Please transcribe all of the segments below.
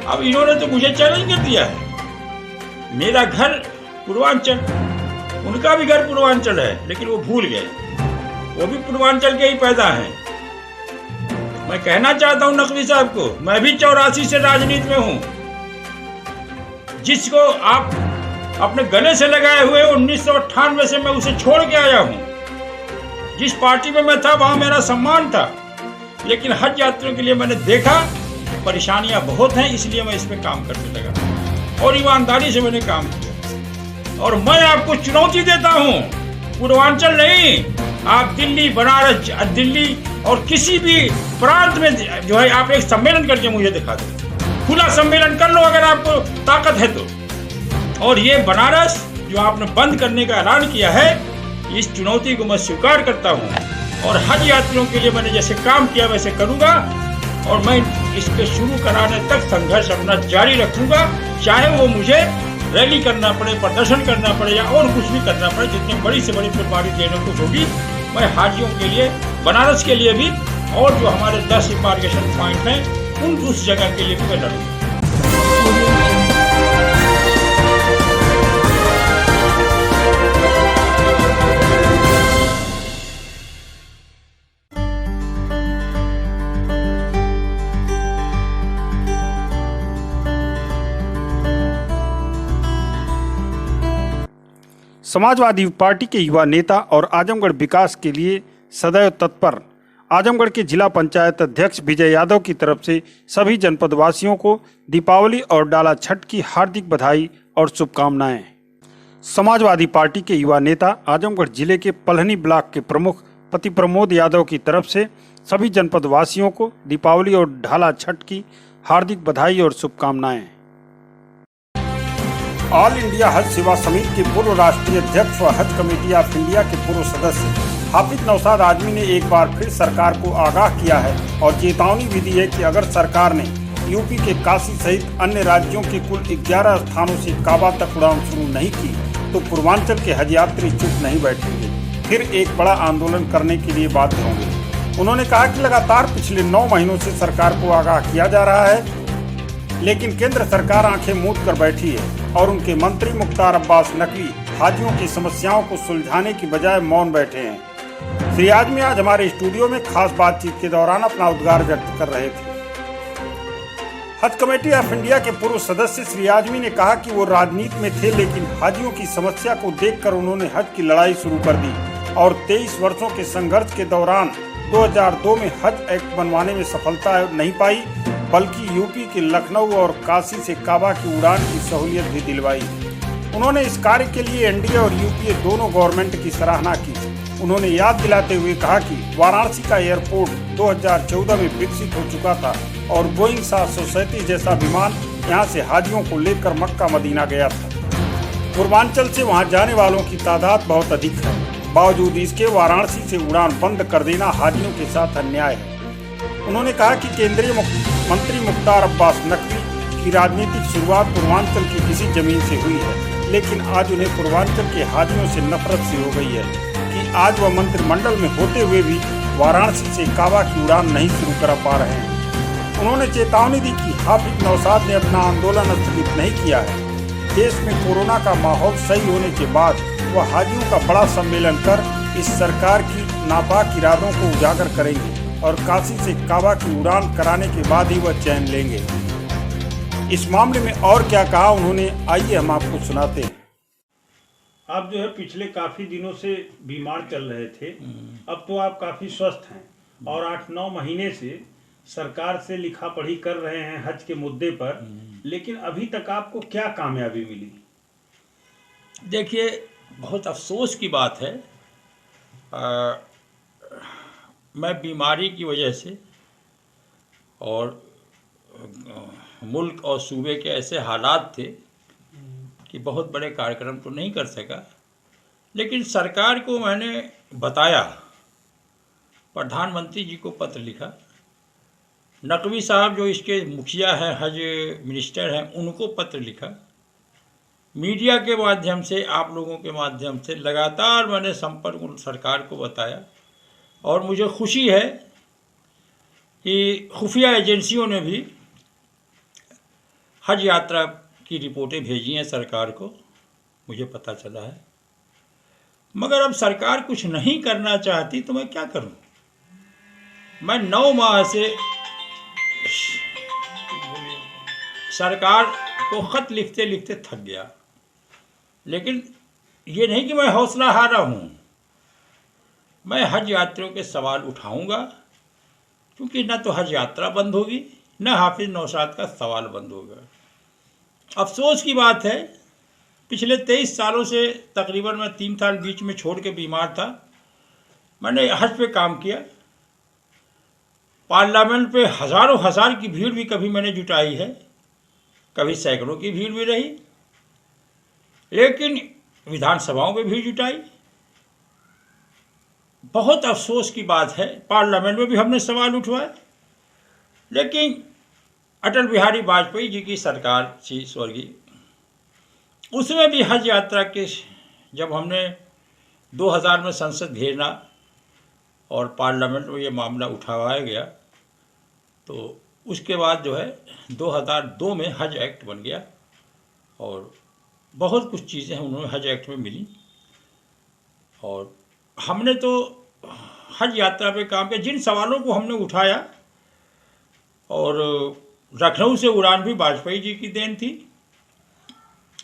अब इन्होंने तो मुझे चैलेंज कर दिया है। मेरा घर पूर्वांचल, उनका भी घर पूर्वांचल है, लेकिन वो भूल गए, वो भी पूर्वांचल के ही पैदा हैं। मैं कहना चाहता हूं नकवी साहब को, मैं भी 84 से राजनीति में हूं। जिसको आप अपने गले से लगाए हुए 1998 से मैं उसे छोड़ के आया हूं। जिस पार्टी में मैं था वहां मेरा सम्मान था, लेकिन हज यात्रियों के लिए मैंने देखा परेशानियां बहुत हैं, इसलिए मैं इस पे काम करने लगा और ईमानदारी से मैंने काम किया। और मैं आपको चुनौती देता हूं, पूर्वांचल नहीं, आप दिल्ली, बनारस, दिल्ली और किसी भी प्रांत में जो है आप एक सम्मेलन करके मुझे दिखा दो, खुला सम्मेलन कर लो अगर आपको ताकत है तो। और ये बनारस जो आपने बंद करने का ऐलान किया है, इस चुनौती को मैं स्वीकार करता हूं और हज यात्रियों के लिए मैंने जैसे काम किया वैसे करूंगा और मैं इसके शुरू कराने तक संघर्ष अपना जारी रखूंगा, चाहे वो मुझे रैली करना पड़े, प्रदर्शन करना पड़े या और कुछ भी करना पड़े। जितनी बड़ी से बड़ी फुलबारी देने को होगी, मैं हाजियों के लिए, बनारस के लिए भी और जो हमारे 10 इमार्गेशन पॉइंट हैं उस जगह के लिए भी मैं लड़ूंगा। समाजवादी पार्टी के युवा नेता और आजमगढ़ विकास के लिए सदैव तत्पर आजमगढ़ के जिला पंचायत अध्यक्ष विजय यादव की तरफ से सभी जनपदवासियों को दीपावली और डाला छठ की हार्दिक बधाई और शुभकामनाएं। समाजवादी पार्टी के युवा नेता आजमगढ़ जिले के पलहनी ब्लॉक के प्रमुख पति प्रमोद यादव की तरफ से सभी जनपदवासियों को दीपावली और ढाला छठ की हार्दिक बधाई और शुभकामनाएं। ऑल इंडिया हज सेवा समिति के पूर्व राष्ट्रीय अध्यक्ष व हज कमेटी ऑफ इंडिया के पूर्व सदस्य हाफिज नौशाद आजमी ने एक बार फिर सरकार को आगाह किया है और चेतावनी भी दी है कि अगर सरकार ने यूपी के काशी सहित अन्य राज्यों के कुल 11 स्थानों से काबा तक उड़ान शुरू नहीं की तो पूर्वांचल के हज यात्री चुप नहीं बैठेंगे, फिर एक बड़ा आंदोलन करने के लिए बाध्य होंगे। उन्होंने कहा कि लगातार पिछले 9 महीनों से सरकार को आगाह किया जा रहा है, लेकिन केंद्र सरकार आंखें मूंद कर बैठी है और उनके मंत्री मुख्तार अब्बास नकवी हाजियों की समस्याओं को सुलझाने की बजाय मौन बैठे हैं। श्री आजमी आज हमारे स्टूडियो में खास बातचीत के दौरान अपना उद्गार व्यक्त कर रहे थे। हज कमेटी ऑफ इंडिया के पूर्व सदस्य श्री आजमी ने कहा कि वो राजनीति में थे, लेकिन हाजियों की समस्या को देखकर उन्होंने हज की लड़ाई शुरू कर दी और 23 वर्षों के संघर्ष के दौरान 2002 में हज एक्ट बनवाने में सफलता नहीं पाई, बल्कि यूपी के लखनऊ और काशी से काबा की उड़ान की सहूलियत भी दिलवाई। उन्होंने इस कार्य के लिए एनडीए और यूपीए दोनों गवर्नमेंट की सराहना की। उन्होंने याद दिलाते हुए कहा कि वाराणसी का एयरपोर्ट 2014 में विकसित हो चुका था और बोइंग 737 जैसा विमान यहां से हाजियों को लेकर मक्का मदीना गया था। पूर्वांचल से वहां जाने वालों की तादाद बहुत अधिक है, बावजूद इसके वाराणसी से उड़ान बंद कर देना हाजियों के साथ अन्याय है। उन्होंने कहा कि केंद्रीय मंत्री मुख्तार अब्बास नकवी की राजनीतिक शुरुआत पूर्वांचल की किसी जमीन से हुई है, लेकिन आज उन्हें पूर्वांचल के हाजियों से नफरत सी हो गई है कि आज वह मंत्रिमंडल में होते हुए भी वाराणसी से काबा की उड़ान नहीं शुरू करा पा रहे हैं। उन्होंने चेतावनी दी कि हाफिज नौशाद ने अपना आंदोलन स्थगित नहीं किया है। देश में कोरोना का माहौल सही होने के बाद वह हाजियों का बड़ा सम्मेलन कर इस सरकार की नापाक इरादों को उजागर करेंगे और काशी से काबा की उड़ान कराने के बाद ही वह चैन लेंगे। इस मामले में और क्या कहा उन्होंने, आइए हम आपको सुनाते हैं। आप जो है पिछले काफी दिनों से बीमार चल रहे थे, अब तो आप काफी स्वस्थ हैं और 8-9 महीने से सरकार से लिखा पढ़ी कर रहे हैं हज के मुद्दे पर, लेकिन अभी तक आपको क्या कामयाबी मिली? देखिए, बहुत अफसोस की बात है, मैं बीमारी की वजह से और मुल्क और सूबे के ऐसे हालात थे कि बहुत बड़े कार्यक्रम तो नहीं कर सका, लेकिन सरकार को मैंने बताया, प्रधानमंत्री जी को पत्र लिखा, नकवी साहब जो इसके मुखिया हैं, हज मिनिस्टर हैं, उनको पत्र लिखा, मीडिया के माध्यम से, आप लोगों के माध्यम से लगातार मैंने संपर्क सरकार को बताया। और मुझे खुशी है कि खुफिया एजेंसियों ने भी हज यात्रा की रिपोर्टें भेजी हैं सरकार को, मुझे पता चला है। मगर अब सरकार कुछ नहीं करना चाहती तो मैं क्या करूं? मैं 9 माह से सरकार को खत लिखते लिखते थक गया, लेकिन ये नहीं कि मैं हौसला हारा हूं। मैं हज यात्रियों के सवाल उठाऊंगा, क्योंकि न तो हज यात्रा बंद होगी, न हाफिज नौशाद का सवाल बंद होगा। अफसोस की बात है, पिछले 23 सालों से तकरीबन मैं 3 साल बीच में छोड़ के बीमार था। मैंने हज पे काम किया, पार्लियामेंट पे हज़ारों हज़ार की भीड़ भी कभी मैंने जुटाई है, कभी सैकड़ों की भीड़ भी रही, लेकिन विधानसभाओं में भीड़ जुटाई। बहुत अफसोस की बात है, पार्लियामेंट में भी हमने सवाल उठवाए, लेकिन अटल बिहारी वाजपेयी जी की सरकार थी स्वर्गीय, उसमें भी हज यात्रा के जब हमने 2000 में संसद घेरना और पार्लियामेंट में ये मामला उठाया गया, तो उसके बाद जो है 2002 में हज एक्ट बन गया और बहुत कुछ चीज़ें उन्होंने हज एक्ट में मिली। और हमने तो हज यात्रा पे काम किया, जिन सवालों को हमने उठाया, और लखनऊ से उड़ान भी वाजपेयी जी की देन थी,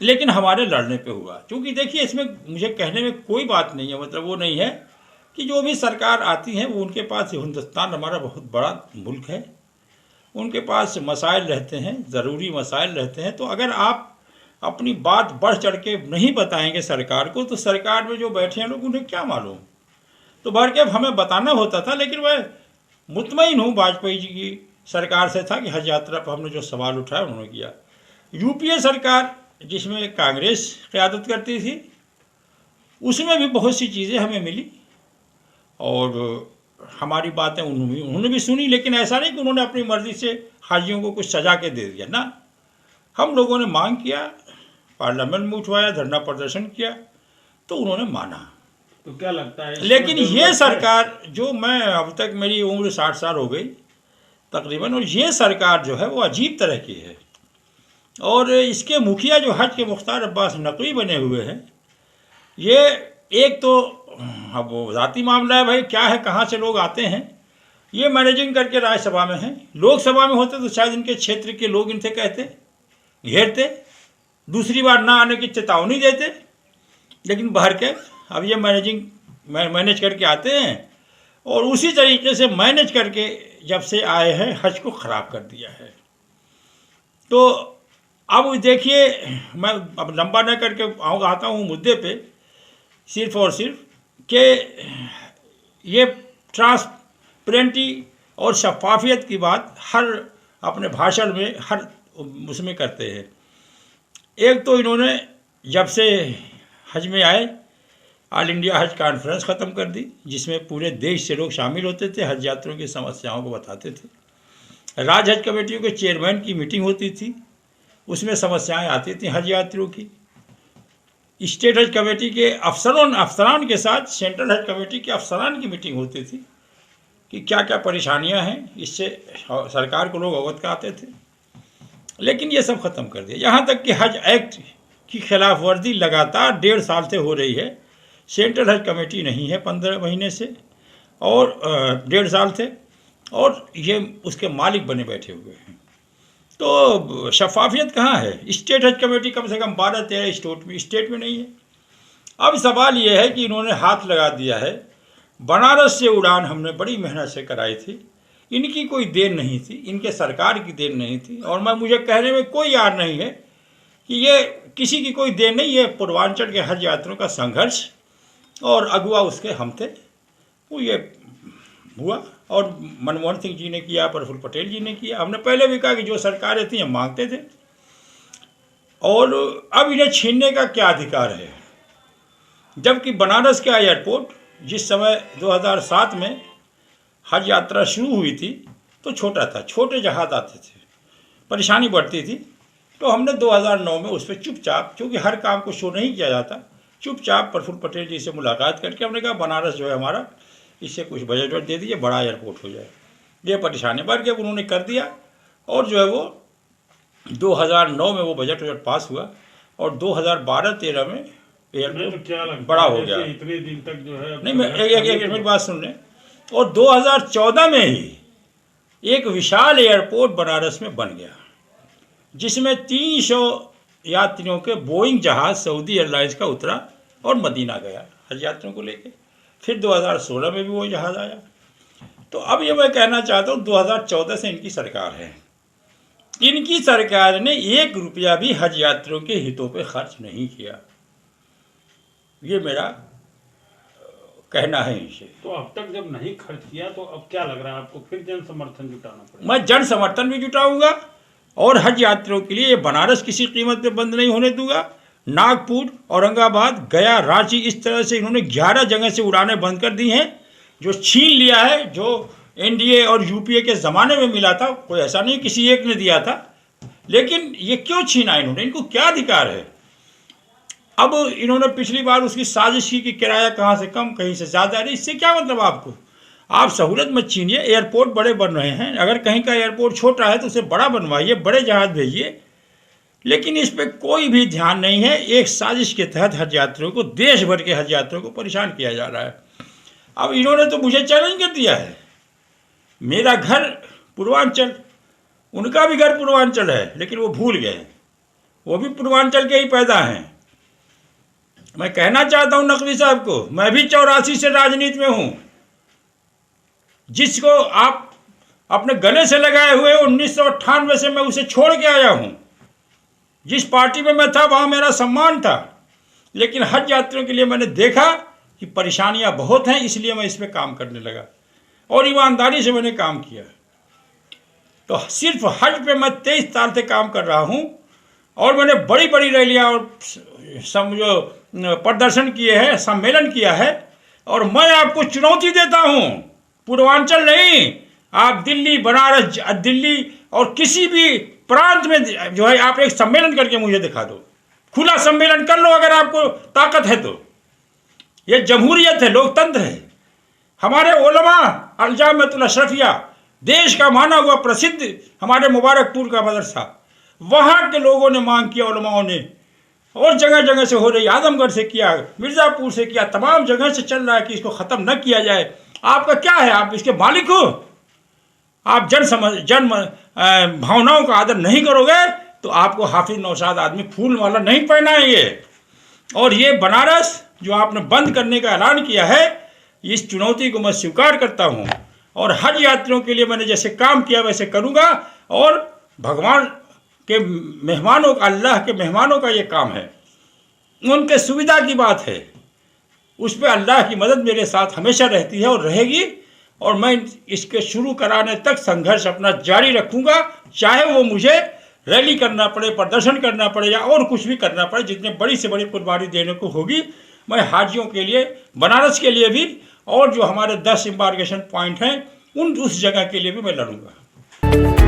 लेकिन हमारे लड़ने पे हुआ। क्योंकि देखिए, इसमें मुझे कहने में कोई बात नहीं है, मतलब वो नहीं है कि जो भी सरकार आती है वो उनके पास, हिंदुस्तान हमारा बहुत बड़ा मुल्क है, उनके पास मसाइल रहते हैं, ज़रूरी मसाइल रहते हैं। तो अगर आप अपनी बात बढ़ चढ़ के नहीं बताएंगे सरकार को, तो सरकार में जो बैठे हैं लोग, उन्हें क्या मालूम। तो बढ़ के हमें बताना होता था, लेकिन मैं मुतमईन हूँ वाजपेयी जी की सरकार से था कि हज यात्रा पर हमने जो सवाल उठाया उन्होंने किया। यूपीए सरकार जिसमें कांग्रेस क़यादत करती थी, उसमें भी बहुत सी चीज़ें हमें मिली और हमारी बातें उन्होंने भी सुनी, लेकिन ऐसा नहीं कि उन्होंने अपनी मर्ज़ी से हाजियों को कुछ सजा के दे दिया ना। हम लोगों ने मांग किया, पार्लियामेंट में उठवाया, धरना प्रदर्शन किया, तो उन्होंने माना। तो क्या लगता है, लेकिन ये सरकार जो, मैं अब तक मेरी उम्र 60 साल हो गई तकरीबन, और ये सरकार जो है वो अजीब तरह की है। और इसके मुखिया जो हज के मुख्तार अब्बास नकवी बने हुए हैं, ये एक तो अब वो ज़ाती मामला है भाई, क्या है, कहाँ से लोग आते हैं, ये मैनेजिंग करके राज्यसभा में हैं। लोकसभा में होते तो शायद इनके क्षेत्र के लोग इनसे कहते, घेरते, दूसरी बार ना आने की चेतावनी देते, लेकिन बाहर के अब ये मैनेज करके आते हैं और उसी तरीके से मैनेज करके जब से आए हैं हज को ख़राब कर दिया है। तो अब देखिए, मैं अब लंबा न करके आता हूँ मुद्दे पे, सिर्फ और सिर्फ कि ये ट्रांसपेरेंटी और शफाफियत की बात हर अपने भाषण में, हर उसमें करते हैं। एक तो इन्होंने जब से हज में आए ऑल इंडिया हज कॉन्फ्रेंस ख़त्म कर दी, जिसमें पूरे देश से लोग शामिल होते थे, हज यात्रियों की समस्याओं को बताते थे। राज्य हज कमेटियों के चेयरमैन की मीटिंग होती थी, उसमें समस्याएं आती थी हज यात्रियों की। स्टेट हज कमेटी के अफसरान के साथ सेंट्रल हज कमेटी के अफसरान की मीटिंग होती थी कि क्या क्या परेशानियां हैं, इससे सरकार को लोग अवगत कराते थे। लेकिन ये सब ख़त्म कर दिया। यहाँ तक कि हज एक्ट की खिलाफ वर्जी लगातार 1.5 साल से हो रही है। सेंट्रल हज कमेटी नहीं है 15 महीने से, और 1.5 साल से, और ये उसके मालिक बने बैठे हुए हैं। तो शफाफियत कहाँ है? स्टेट हज कमेटी कम से कम 12-13 स्टेट में नहीं है। अब सवाल ये है कि इन्होंने हाथ लगा दिया है। बनारस से उड़ान हमने बड़ी मेहनत से कराई थी, इनकी कोई देन नहीं थी, इनके सरकार की देन नहीं थी। और मुझे कहने में कोई यार नहीं है कि ये किसी की कोई देन नहीं है, पूर्वांचल के हज यात्रियों का संघर्ष, और अगुआ उसके हम थे, वो ये हुआ। और मनमोहन सिंह जी ने किया, प्रफुल्ल पटेल जी ने किया। हमने पहले भी कहा कि जो सरकारें थी हम मांगते थे, और अब इन्हें छीनने का क्या अधिकार है? जबकि बनारस का एयरपोर्ट जिस समय 2007 में हज यात्रा शुरू हुई थी तो छोटा था, छोटे जहाज आते थे, परेशानी बढ़ती थी। तो हमने 2009 में उस पर चुपचाप, क्योंकि हर काम को शो नहीं किया जाता, चुपचाप प्रफुल्ल पटेल जी से मुलाकात करके हमने कहा बनारस जो है हमारा, इससे कुछ बजट दे दीजिए, बड़ा एयरपोर्ट हो जाए। ये परेशानी बढ़ के उन्होंने कर दिया, और जो है वो 2009 में वो बजट पास हुआ और 2012-13 में नहीं तो क्या लगता बड़ा है, हो जैसे गया। इतने दिन तक जो है नहीं, मैं एक मेरी बात सुन लें। और 2014 में ही एक विशाल एयरपोर्ट बनारस में बन गया, जिसमें 300 यात्रियों के बोइंग जहाज सऊदी एयरलाइंस का उतरा और मदीना गया हज यात्रियों को लेके। फिर 2016 में भी वो जहाज़ आया। तो अब ये मैं कहना चाहता हूँ, 2014 से इनकी सरकार है, इनकी सरकार ने 1 रुपया भी हज यात्रियों के हितों पे खर्च नहीं किया। ये मेरा कहना है इनसे। तो अब तक जब नहीं खर्च किया तो अब क्या लग रहा है आपको, फिर जन समर्थन जुटाना पड़ेगा? मैं जन समर्थन भी जुटाऊंगा और हज यात्रियों के लिए ये बनारस किसी कीमत पे बंद नहीं होने दूंगा। नागपुर, औरंगाबाद, गया, रांची, इस तरह से इन्होंने 11 जगह से उड़ानें बंद कर दी हैं, जो छीन लिया है, जो एनडीए और यूपीए के ज़माने में मिला था। कोई ऐसा नहीं किसी एक ने दिया था, लेकिन ये क्यों छीना इन्होंने, इनको क्या अधिकार है? अब इन्होंने पिछली बार उसकी साजिश की कि किराया कहाँ से कम कहीं से ज़्यादा। अरे इससे क्या मतलब आपको? आप सहूलत मत छीनिए। एयरपोर्ट बड़े बन रहे हैं, अगर कहीं का एयरपोर्ट छोटा है तो उसे बड़ा बनवाइए, बड़े जहाज़ भेजिए, लेकिन इस पर कोई भी ध्यान नहीं है। एक साजिश के तहत हज यात्रियों को, देश भर के हज यात्रियों को परेशान किया जा रहा है। अब इन्होंने तो मुझे चैलेंज कर दिया है। मेरा घर पूर्वांचल, उनका भी घर पूर्वांचल है, लेकिन वो भूल गए, वो भी पूर्वांचल के ही पैदा हैं। मैं कहना चाहता हूं नकवी साहब को, मैं भी 84 से राजनीति में हूं। जिसको आप अपने गले से लगाए हुए 1998 से मैं उसे छोड़ के आया हूं। जिस पार्टी में मैं था वहां मेरा सम्मान था, लेकिन हज यात्रियों के लिए मैंने देखा कि परेशानियां बहुत हैं, इसलिए मैं इस पर काम करने लगा और ईमानदारी से मैंने काम किया। तो सिर्फ हज पे मैं 23 साल से काम कर रहा हूं और मैंने बड़ी बड़ी रैलियां और जो प्रदर्शन किए हैं, सम्मेलन किया है। और मैं आपको चुनौती देता हूं, पूर्वांचल नहीं, आप दिल्ली, बनारस, दिल्ली और किसी भी प्रांत में जो है आप एक सम्मेलन करके मुझे दिखा दो, खुला सम्मेलन कर लो अगर आपको ताकत है तो। ये जमहूरियत है, लोकतंत्र है। हमारे उलमा अल-जामिअतुल अशरफिया, देश का माना हुआ प्रसिद्ध हमारे मुबारकपुर का मदरसा, वहाँ के लोगों ने मांग किया, उलमाओं ने, और जगह जगह से हो रही, आजमगढ़ से किया, मिर्ज़ापुर से किया, तमाम जगह से चल रहा है कि इसको ख़त्म न किया जाए। आपका क्या है? आप इसके मालिक हो? आप जन भावनाओं का आदर नहीं करोगे तो आपको हाफिज नौशाद आदमी फूल वाला नहीं पहनाएंगे। और ये बनारस जो आपने बंद करने का ऐलान किया है, इस चुनौती को मैं स्वीकार करता हूँ और हज यात्रियों के लिए मैंने जैसे काम किया वैसे करूँगा। और भगवान के मेहमानों का, अल्लाह के मेहमानों का ये काम है, उनके सुविधा की बात है, उस पर अल्लाह की मदद मेरे साथ हमेशा रहती है और रहेगी। और मैं इसके शुरू कराने तक संघर्ष अपना जारी रखूँगा, चाहे वो मुझे रैली करना पड़े, प्रदर्शन करना पड़े या और कुछ भी करना पड़े। जितने बड़ी से बड़ी कुर्बानी देने को होगी, मैं हाजियों के लिए, बनारस के लिए भी, और जो हमारे 10 एम्बार्केशन पॉइंट हैं उस जगह के लिए भी मैं लड़ूंगा।